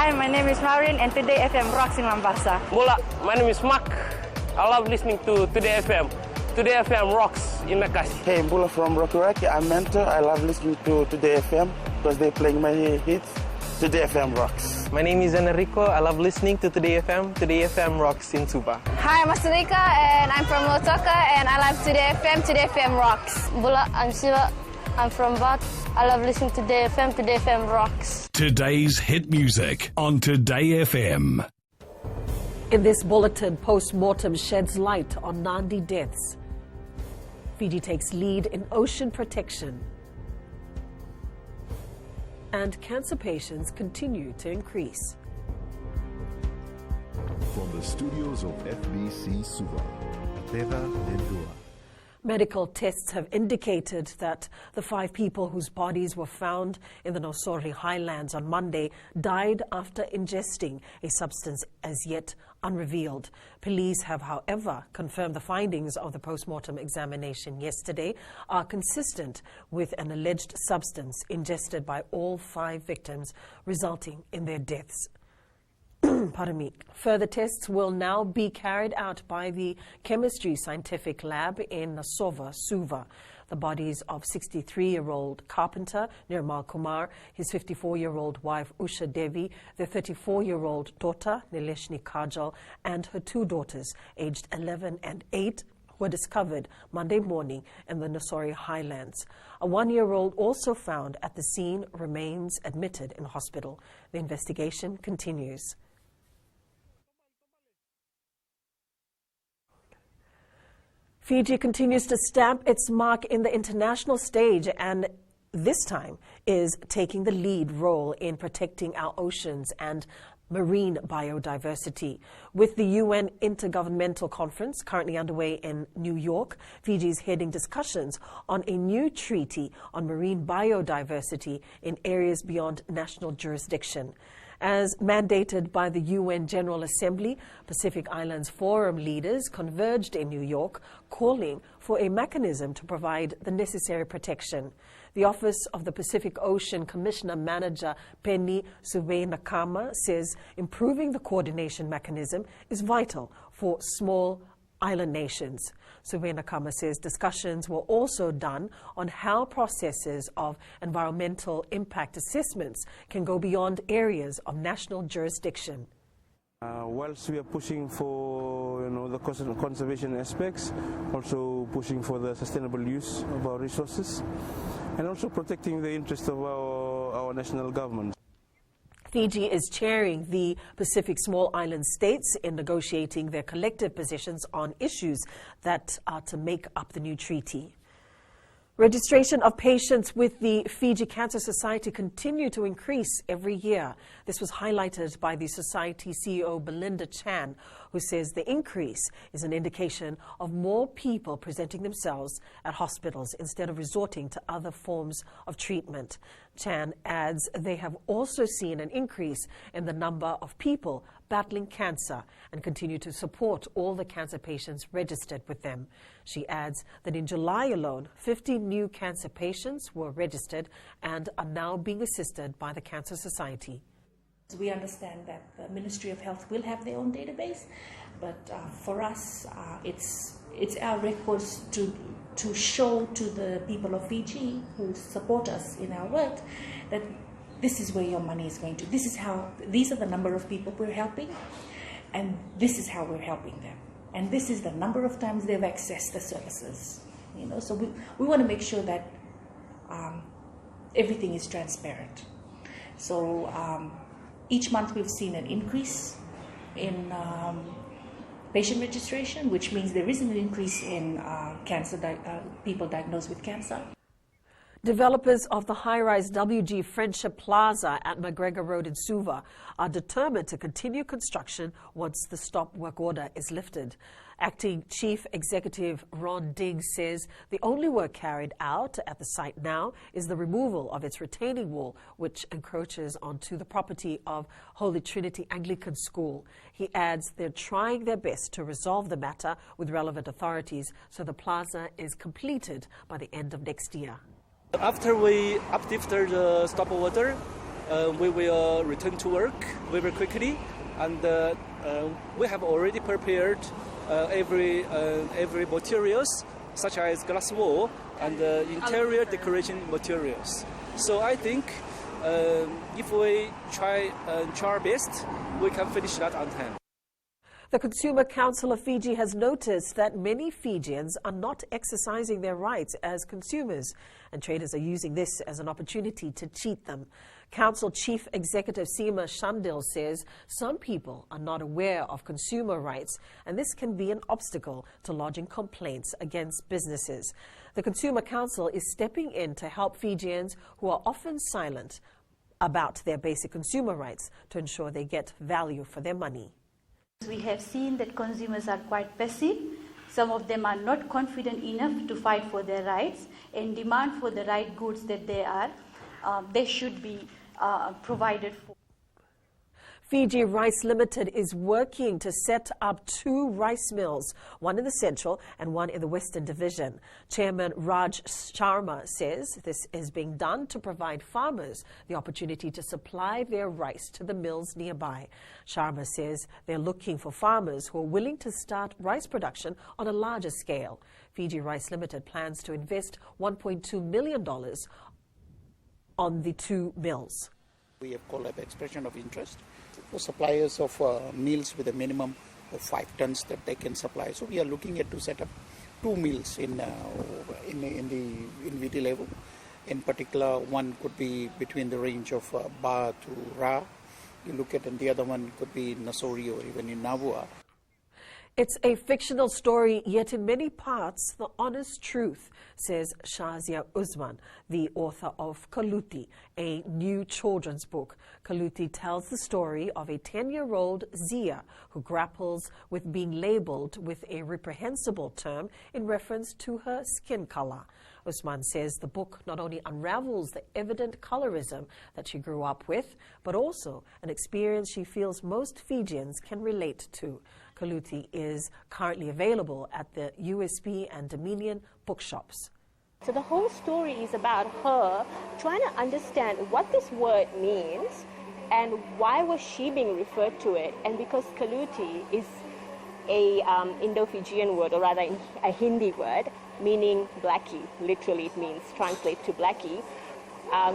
Hi, my name is Maureen and today FM rocks in Lambarsa. Mula, my name is Mark. I love listening to Today FM. Today FM rocks in Makassi. Hey, Mbula from Rocky. I'm Mentor. I love listening to Today FM because they're playing my hits. Today FM rocks. My name is Enrico. I love listening to Today FM. Today FM rocks in Suba. Hi, I'm Masarika and I'm from Lotoka and I love Today FM. Today FM rocks. Mbula, I'm Siva. I'm from Bat. I love listening to Today FM. Today FM rocks. Today's hit music on Today FM. In this bulletin, post-mortem sheds light on Nadi deaths. Fiji takes lead in ocean protection. And cancer patients continue to increase. From the studios of FBC Suva, Ateva Lendua. Medical tests have indicated that the 5 people whose bodies were found in the Nosori highlands on Monday died after ingesting a substance as yet unrevealed. Police have, however, confirmed the findings of the post-mortem examination yesterday are consistent with an alleged substance ingested by all 5 victims, resulting in their deaths. Pardon me. Further tests will now be carried out by the Chemistry Scientific Lab in Nasova, Suva. The bodies of 63-year-old carpenter Nirmal Kumar, his 54-year-old wife Usha Devi, their 34-year-old daughter Nileshni Kajal, and her 2 daughters, aged 11 and 8, were discovered Monday morning in the Nosori highlands. A 1-year-old also found at the scene remains admitted in hospital. The investigation continues. Fiji continues to stamp its mark in the international stage and this time is taking the lead role in protecting our oceans and marine biodiversity. With the UN Intergovernmental Conference currently underway in New York, Fiji is heading discussions on a new treaty on marine biodiversity in areas beyond national jurisdiction. As mandated by the UN General Assembly, Pacific Islands Forum leaders converged in New York, calling for a mechanism to provide the necessary protection. The Office of the Pacific Ocean Commissioner Manager Penny Subenakama says improving the coordination mechanism is vital for small island nations. Subenakama says discussions were also done on how processes of environmental impact assessments can go beyond areas of national jurisdiction. Whilst we are pushing for the conservation aspects, also pushing for the sustainable use of our resources, and also protecting the interests of our national government. Fiji is chairing the Pacific Small Island states in negotiating their collective positions on issues that are to make up the new treaty. Registration of patients with the Fiji Cancer Society continue to increase every year. This was highlighted by the Society CEO Belinda Chan, who says the increase is an indication of more people presenting themselves at hospitals instead of resorting to other forms of treatment. Chan adds they have also seen an increase in the number of people battling cancer and continue to support all the cancer patients registered with them. She adds that in July alone, 50 new cancer patients were registered and are now being assisted by the Cancer Society. We understand that the Ministry of Health will have their own database, but for us, it's our records to show to the people of Fiji who support us in our work that this is where your money is going to. These are the number of people we're helping, and this is how we're helping them. And this is the number of times they've accessed the services. So we want to make sure that everything is transparent. So each month we've seen an increase in patient registration, which means there is an increase in people diagnosed with cancer. Developers of the high-rise WG Friendship Plaza at McGregor Road in Suva are determined to continue construction once the stop work order is lifted. Acting Chief Executive Ron Diggs says the only work carried out at the site now is the removal of its retaining wall, which encroaches onto the property of Holy Trinity Anglican School. He adds they're trying their best to resolve the matter with relevant authorities so the plaza is completed by the end of next year. After we uplifted the stop order, we will return to work very quickly, and we have already prepared every materials, such as glass wall and interior decoration materials. So I think if we try our best, we can finish that on time. The Consumer Council of Fiji has noticed that many Fijians are not exercising their rights as consumers, and traders are using this as an opportunity to cheat them. Council Chief Executive Seema Shandil says some people are not aware of consumer rights, and this can be an obstacle to lodging complaints against businesses. The Consumer Council is stepping in to help Fijians who are often silent about their basic consumer rights to ensure they get value for their money. We have seen that consumers are quite passive. Some of them are not confident enough to fight for their rights and demand for the right goods that they should be provided for. Fiji Rice Limited is working to set up 2 rice mills, one in the central and one in the western division. Chairman Raj Sharma says this is being done to provide farmers the opportunity to supply their rice to the mills nearby. Sharma says they're looking for farmers who are willing to start rice production on a larger scale. Fiji Rice Limited plans to invest $1.2 million on the 2 mills. We have called up expression of interest for suppliers of meals with a minimum of 5 tons that they can supply. So we are looking at to set up 2 mills in VT level. In particular, one could be between the range of Ba to Ra. You look at, and the other one could be in Nasori or even in Navua. It's a fictional story, yet in many parts, the honest truth, says Shazia Usman, the author of Kaluti, a new children's book. Kaluti tells the story of a 10-year-old Zia who grapples with being labeled with a reprehensible term in reference to her skin color. Usman says the book not only unravels the evident colorism that she grew up with, but also an experience she feels most Fijians can relate to. Kaluti is currently available at the USB and Dominion bookshops. So the whole story is about her trying to understand what this word means and why was she being referred to it. And because Kaluti is a Indo-Fijian word, or rather a Hindi word, meaning blackie. Literally it means translate to blackie.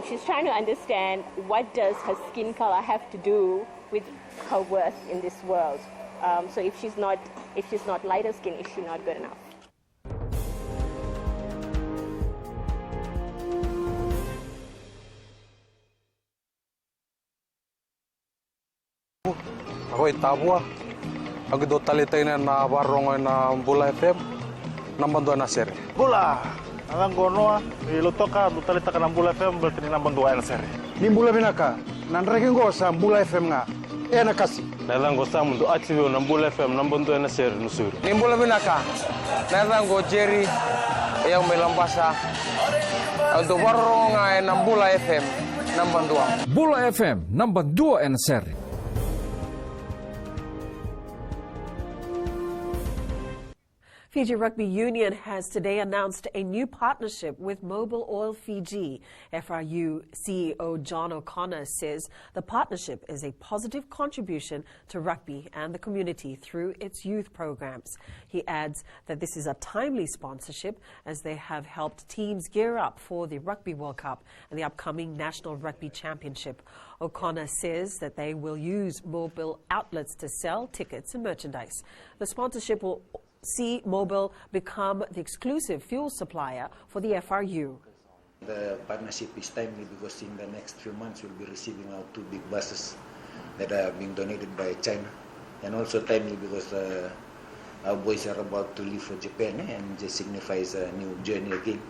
She's trying to understand what does her skin color have to do with her worth in this world. So if she's not lighter skin, is she not good enough? Ahoy tabua, aku do talitay na barong na Bula FM, nambando na sere. Bula, alang gono ilutoka do talita ka ng Bula FM berarti nambando na sere. Ni Bula binaka, nanregen go sa Bula FM nga. Na kasi. Nalango sa mundo active ng Bula FM nambando na sere nusuri. Ni Bula binaka, nalango Jerry yang melambasa. Do barong na Bula FM nambando. Bula FM nambando na sere. Fiji Rugby Union has today announced a new partnership with Mobil Oil Fiji. FRU CEO John O'Connor says the partnership is a positive contribution to rugby and the community through its youth programs. He adds that this is a timely sponsorship as they have helped teams gear up for the Rugby World Cup and the upcoming National Rugby Championship. O'Connor says that they will use Mobil outlets to sell tickets and merchandise. The sponsorship will see Mobil become the exclusive fuel supplier for the FRU. The partnership is timely because in the next few months we'll be receiving our 2 big buses that are being donated by China, and also timely because our boys are about to leave for Japan and just signifies a new journey again.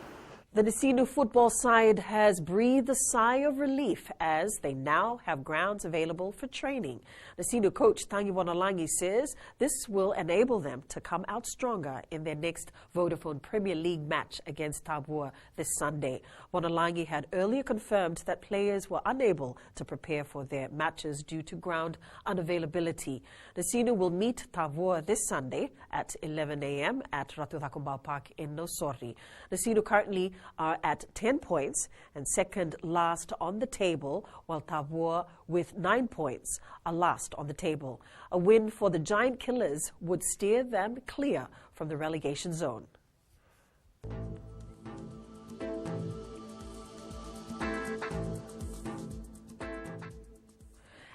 The Nasinu football side has breathed a sigh of relief as they now have grounds available for training. Nasinu coach Tangi Wonalangi says this will enable them to come out stronger in their next Vodafone Premier League match against Tabua this Sunday. Wonalangi had earlier confirmed that players were unable to prepare for their matches due to ground unavailability. Nasinu will meet Tabua this Sunday at 11 a.m. at Ratu Thakumbau Park in Nosori. Nasinu currently are at 10 points and second last on the table, while Tavua, with 9 points, are last on the table. A win for the Giant Killers would steer them clear from the relegation zone.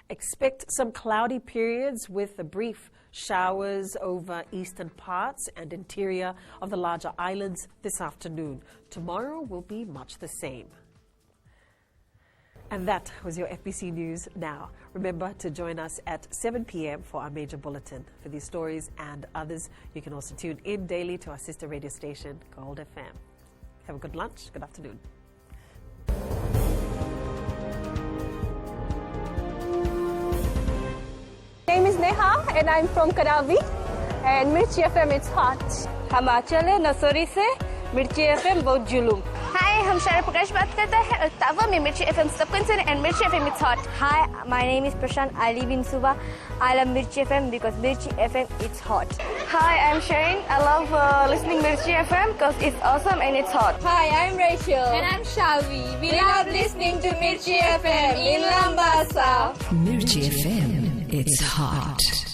Expect some cloudy periods with the brief showers over eastern parts and interior of the larger islands this afternoon. Tomorrow will be much the same. And that was your FBC News Now. Remember to join us at 7 p.m. for our major bulletin. For these stories and others, you can also tune in daily to our sister radio station, Gold FM. Have a good lunch. Good afternoon. My name is Neha and I'm from Karavi and Mirchi FM it's hot. हम आंचल है नसोरी से मिर्ची FM बहुत जुलूम. Hi, हम शायर प्रकाश बात करते हैं और तावा में मिर्ची FM सबकंसर and Mirchi FM it's hot. Hi, my name is Prashant. I live in Suba. I love Mirchi FM because Mirchi FM it's hot. Hi, I'm Shane. I love listening Mirchi FM because it's awesome and it's hot. Hi, I'm Rachel. And I'm Shavi. We love listening to Mirchi FM in Lambasa. Mirchi FM, it's hot.